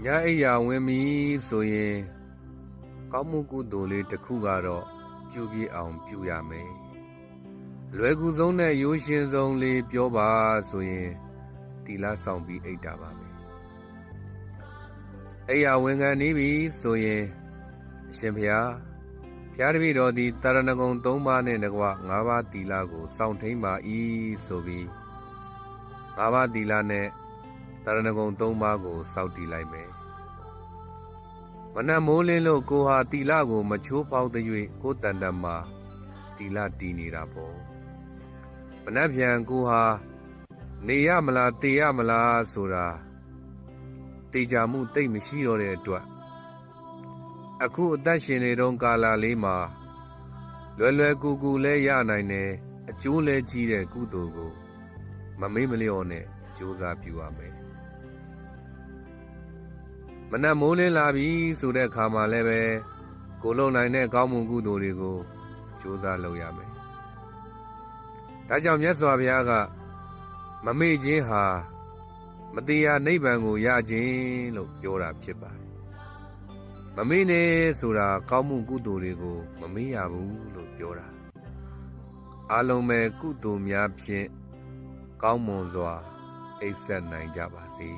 ညအိယာဝင်ပြီဆိုရင်ကောင်းမှုကုသိုလ်လေးတစ်ခုကတော့ပြုပြည့်အောင်ပြုရမယ်။လွယ်ကူဆုံးနဲ့ရိုးရှင်းဆုံးလေးပြောပါဆိုရင်သီလဆောင်ပြီးအိပ်တာပါပဲ။အိယာဝင်ခံနေပြီဆိုရင်အရှင်ဘုရားတပည့်တော်သည်တရဏဂုံ3ပါးနဲ့တကွ5ပါးသီလကိုစောင့်ထိန်ပါ၏ဆိုပြီး5ပါးသီလနဲ့တရဏဂုံ3ပါးကိုစောင့်တည်လိုက်မယ်။မနက်မိုးလင်းလို့ကိုဟာသီလကိုမချိုးဖောက်သရွေ့ကိုတန်တမှာသီလတည်နေတာပေါ့။မနက်ပြန်ကိုဟာနေရမလားတေရမလားဆိုတာတေချာမှုတိတ်မရှိတော့တဲ့အတွက်အခုအသက်ရှင်နေတော့ကာလလေးမှာလွယ်လွယ်ကူကူလဲရနိုင်တယ်အကျိုးလဲကြီးတဲ့ကုသိုလ်ကိုမမေ့မလျော့နဲ့ကြိုးစားပြုရမယ်မနက်မိုးလင်းလာပြီဆိုတဲ့အခါမှာလည်းပဲကိုလုံနိုင်တဲ့ကောင်းမှုကုသိုလ်တွေကိုကြိုးစားလုပ်ရမယ်ဒါကြောင့်မြတ်စွာဘုရားကမမေ့ခြင်းဟာမတရားနိဗ္ဗာန်ကိုရခြင်းလို့ပြောတာဖြစ်ပါတယ်မမေ့နဲ့ဆိုတာကောင်းမှုကုသိုလ်တွေကိုမမေ့ရဘူးလို့ပြောတာအားလုံးပဲကုသိုလ်များဖြင့်ကောင်းမွန်စွာအိပ်စက်နိုင်ကြပါစေ